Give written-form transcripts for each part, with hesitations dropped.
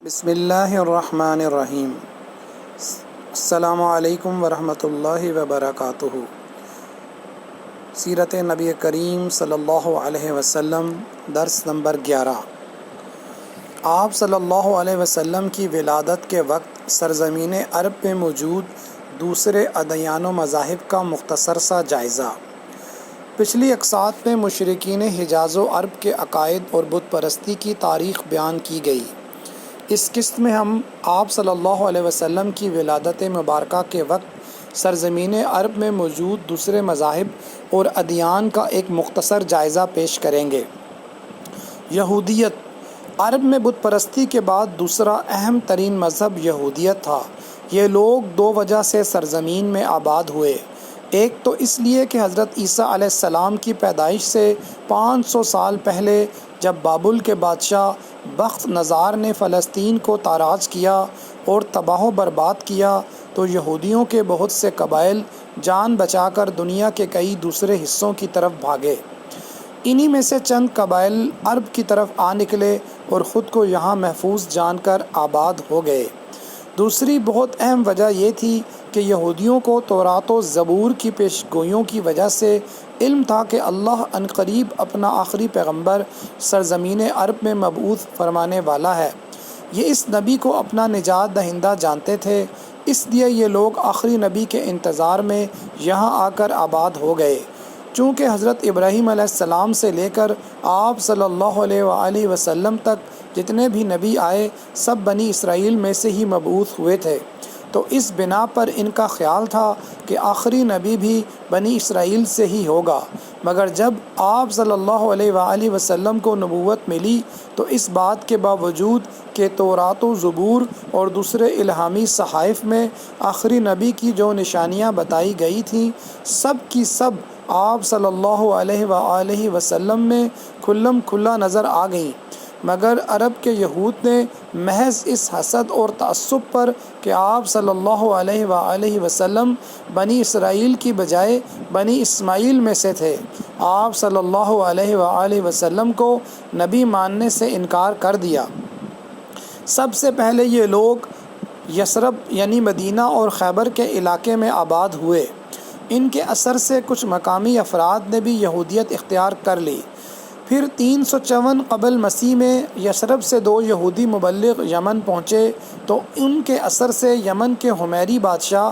بسم اللہ الرحمن الرحیم۔ السلام علیکم ورحمۃ اللہ وبرکاتہ۔ سیرت نبی کریم صلی اللہ علیہ وسلم، درس نمبر 11۔ آپ صلی اللہ علیہ وسلم کی ولادت کے وقت سرزمین عرب میں موجود دوسرے ادیان و مذاہب کا مختصر سا جائزہ۔ پچھلی اقساط میں مشرکین حجاز و عرب کے عقائد اور بت پرستی کی تاریخ بیان کی گئی۔ اس قسط میں ہم آپ صلی اللہ علیہ وسلم کی ولادت مبارکہ کے وقت سرزمین عرب میں موجود دوسرے مذاہب اور ادیان کا ایک مختصر جائزہ پیش کریں گے۔ یہودیت۔ عرب میں بت پرستی کے بعد دوسرا اہم ترین مذہب یہودیت تھا۔ یہ لوگ دو وجہ سے سرزمین میں آباد ہوئے۔ ایک تو اس لیے کہ حضرت عیسیٰ علیہ السلام کی پیدائش سے 500 سال پہلے جب بابل کے بادشاہ بخت نظار نے فلسطین کو تاراج کیا اور تباہ و برباد کیا تو یہودیوں کے بہت سے قبائل جان بچا کر دنیا کے کئی دوسرے حصوں کی طرف بھاگے۔ انہی میں سے چند قبائل عرب کی طرف آ نکلے اور خود کو یہاں محفوظ جان کر آباد ہو گئے۔ دوسری بہت اہم وجہ یہ تھی کہ یہودیوں کو تورات و زبور کی پیش گوئیوں کی وجہ سے علم تھا کہ اللہ عنقریب اپنا آخری پیغمبر سرزمین عرب میں مبعوث فرمانے والا ہے۔ یہ اس نبی کو اپنا نجات دہندہ جانتے تھے، اس لیے یہ لوگ آخری نبی کے انتظار میں یہاں آ کر آباد ہو گئے۔ چونکہ حضرت ابراہیم علیہ السلام سے لے کر آپ صلی اللہ علیہ وآلہ وسلم تک جتنے بھی نبی آئے سب بنی اسرائیل میں سے ہی مبعوث ہوئے تھے، تو اس بنا پر ان کا خیال تھا کہ آخری نبی بھی بنی اسرائیل سے ہی ہوگا۔ مگر جب آپ صلی اللہ علیہ وآلہ وسلم کو نبوت ملی تو اس بات کے باوجود کہ تورات و زبور اور دوسرے الہامی صحائف میں آخری نبی کی جو نشانیاں بتائی گئی تھیں سب کی سب آپ صلی اللہ علیہ وآلہ وسلم میں کھلم کھلا نظر آ گئیں، مگر عرب کے یہود نے محض اس حسد اور تعصب پر کہ آپ صلی اللہ علیہ وآلہ وسلم بنی اسرائیل کی بجائے بنی اسماعیل میں سے تھے، آپ صلی اللہ علیہ وآلہ وسلم کو نبی ماننے سے انکار کر دیا۔ سب سے پہلے یہ لوگ یثرب یعنی مدینہ اور خیبر کے علاقے میں آباد ہوئے۔ ان کے اثر سے کچھ مقامی افراد نے بھی یہودیت اختیار کر لی۔ پھر 354 قبل مسیح میں یثرب سے 2 یہودی مبلغ یمن پہنچے تو ان کے اثر سے یمن کے حمیری بادشاہ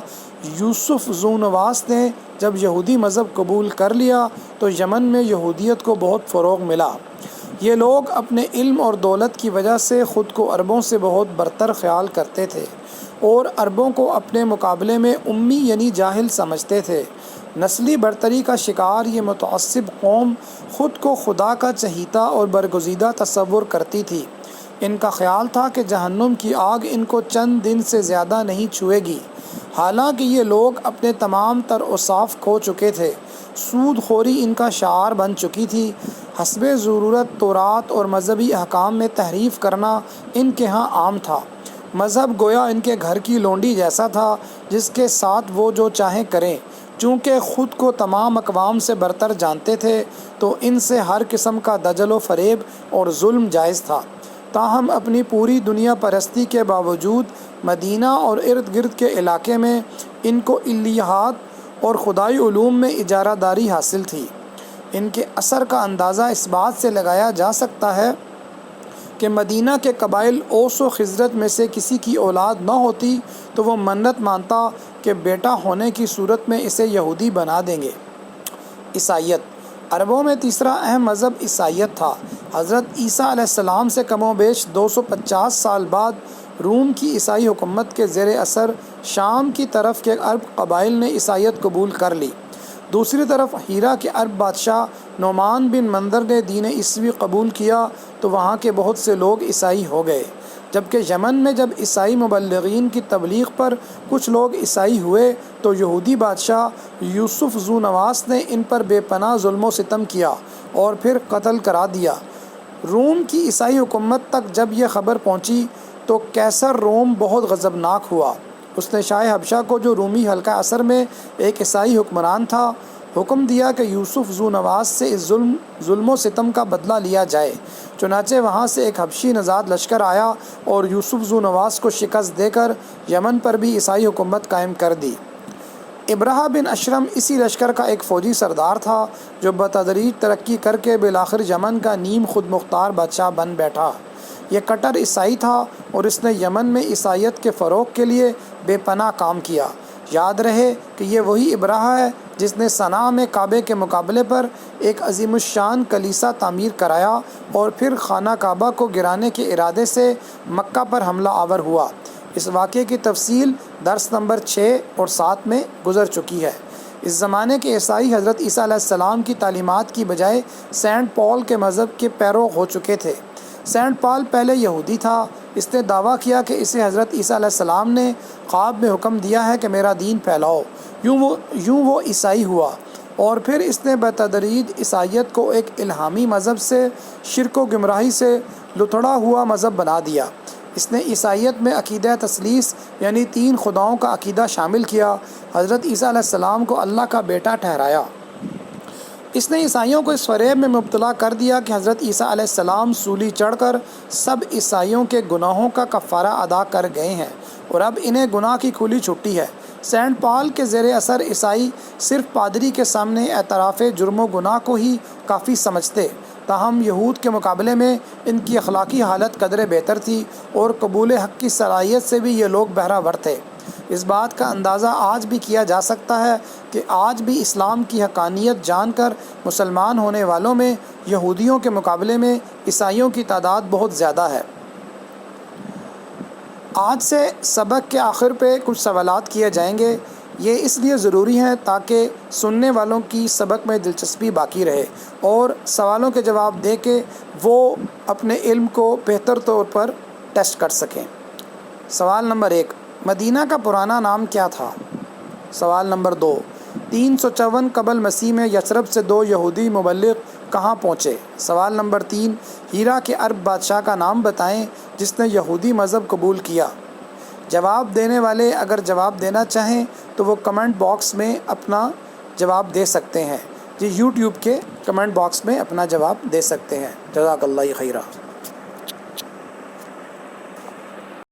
یوسف ذونواس نے جب یہودی مذہب قبول کر لیا تو یمن میں یہودیت کو بہت فروغ ملا۔ یہ لوگ اپنے علم اور دولت کی وجہ سے خود کو عربوں سے بہت برتر خیال کرتے تھے اور عربوں کو اپنے مقابلے میں امی یعنی جاہل سمجھتے تھے۔ نسلی برتری کا شکار یہ متعصب قوم خود کو خدا کا چہیتا اور برگزیدہ تصور کرتی تھی۔ ان کا خیال تھا کہ جہنم کی آگ ان کو چند دن سے زیادہ نہیں چھوئے گی، حالانکہ یہ لوگ اپنے تمام تر اوصاف کھو چکے تھے۔ سود خوری ان کا شعار بن چکی تھی۔ حسب ضرورت تورات اور مذہبی احکام میں تحریف کرنا ان کے ہاں عام تھا۔ مذہب گویا ان کے گھر کی لونڈی جیسا تھا جس کے ساتھ وہ جو چاہیں کریں۔ چونکہ خود کو تمام اقوام سے برتر جانتے تھے تو ان سے ہر قسم کا دجل و فریب اور ظلم جائز تھا۔ تاہم اپنی پوری دنیا پرستی کے باوجود مدینہ اور ارد گرد کے علاقے میں ان کو الہیات اور خدائی علوم میں اجارہ داری حاصل تھی۔ ان کے اثر کا اندازہ اس بات سے لگایا جا سکتا ہے کہ مدینہ کے قبائل اوس و خزرج میں سے کسی کی اولاد نہ ہوتی تو وہ منت مانتا کہ بیٹا ہونے کی صورت میں اسے یہودی بنا دیں گے۔ عیسائیت۔ عربوں میں تیسرا اہم مذہب عیسائیت تھا۔ حضرت عیسیٰ علیہ السلام سے کم و بیش 250 سال بعد روم کی عیسائی حکومت کے زیر اثر شام کی طرف کے عرب قبائل نے عیسائیت قبول کر لی۔ دوسری طرف ہیرا کے عرب بادشاہ نعمان بن منظر نے دین عیسوی قبول کیا تو وہاں کے بہت سے لوگ عیسائی ہو گئے، جبکہ یمن میں جب عیسائی مبلغین کی تبلیغ پر کچھ لوگ عیسائی ہوئے تو یہودی بادشاہ یوسف ذونواس نے ان پر بے پناہ ظلم و ستم کیا اور پھر قتل کرا دیا۔ روم کی عیسائی حکومت تک جب یہ خبر پہنچی تو قیصر روم بہت غضبناک ہوا۔ اس نے شاہ حبشہ کو جو رومی حلقہ اثر میں ایک عیسائی حکمران تھا حکم دیا کہ یوسف ذونواس سے اس ظلم و ستم کا بدلہ لیا جائے۔ چنانچہ وہاں سے ایک حبشی نژاد لشکر آیا اور یوسف ذو نواس کو شکست دے کر یمن پر بھی عیسائی حکومت قائم کر دی۔ ابرہہ بن اشرم اسی لشکر کا ایک فوجی سردار تھا جو بتدریج ترقی کر کے بالآخر یمن کا نیم خود مختار بادشاہ بن بیٹھا۔ یہ کٹر عیسائی تھا اور اس نے یمن میں عیسائیت کے فروغ کے لیے بے پناہ کام کیا۔ یاد رہے کہ یہ وہی ابرہہ ہے جس نے صنعاء میں کعبے کے مقابلے پر ایک عظیم الشان کلیسا تعمیر کرایا اور پھر خانہ کعبہ کو گرانے کے ارادے سے مکہ پر حملہ آور ہوا۔ اس واقعے کی تفصیل درس نمبر 6 اور 7 میں گزر چکی ہے۔ اس زمانے کے عیسائی حضرت عیسیٰ علیہ السلام کی تعلیمات کی بجائے سینٹ پال کے مذہب کے پیرو ہو چکے تھے۔ سینٹ پال پہلے یہودی تھا۔ اس نے دعویٰ کیا کہ اسے حضرت عیسیٰ علیہ السلام نے خواب میں حکم دیا ہے کہ میرا دین پھیلاؤ۔ یوں وہ عیسائی ہوا اور پھر اس نے بتدریج عیسائیت کو ایک الہامی مذہب سے شرک و گمراہی سے لتھڑا ہوا مذہب بنا دیا۔ اس نے عیسائیت میں عقیدہ تثلیث یعنی 3 خداؤں کا عقیدہ شامل کیا۔ حضرت عیسیٰ علیہ السلام کو اللہ کا بیٹا ٹھہرایا۔ اس نے عیسائیوں کو اس فریب میں مبتلا کر دیا کہ حضرت عیسیٰ علیہ السلام سولی چڑھ کر سب عیسائیوں کے گناہوں کا کفارہ ادا کر گئے ہیں اور اب انہیں گناہ کی کھلی چھٹی ہے۔ سینٹ پال کے زیر اثر عیسائی صرف پادری کے سامنے اعتراف جرم و گناہ کو ہی کافی سمجھتے، تاہم یہود کے مقابلے میں ان کی اخلاقی حالت قدرے بہتر تھی اور قبول حق کی صلاحیت سے بھی یہ لوگ بہرہ ور تھے۔ اس بات کا اندازہ آج بھی کیا جا سکتا ہے کہ آج بھی اسلام کی حقانیت جان کر مسلمان ہونے والوں میں یہودیوں کے مقابلے میں عیسائیوں کی تعداد بہت زیادہ ہے۔ آج سے سبق کے آخر پہ کچھ سوالات کیے جائیں گے۔ یہ اس لیے ضروری ہیں تاکہ سننے والوں کی سبق میں دلچسپی باقی رہے اور سوالوں کے جواب دے کے وہ اپنے علم کو بہتر طور پر ٹیسٹ کر سکیں۔ سوال نمبر 1، مدینہ کا پرانا نام کیا تھا؟ سوال نمبر 2، 354 قبل مسیح میں یثرب سے 2 یہودی مبلغ کہاں پہنچے؟ سوال نمبر 3، ہیرا کے عرب بادشاہ کا نام بتائیں جس نے یہودی مذہب قبول کیا۔ جواب دینے والے اگر جواب دینا چاہیں تو وہ کمنٹ باکس میں اپنا جواب دے سکتے ہیں۔ جی یوٹیوب کے کمنٹ باکس میں اپنا جواب دے سکتے ہیں۔ جزاک اللہ خیرہ۔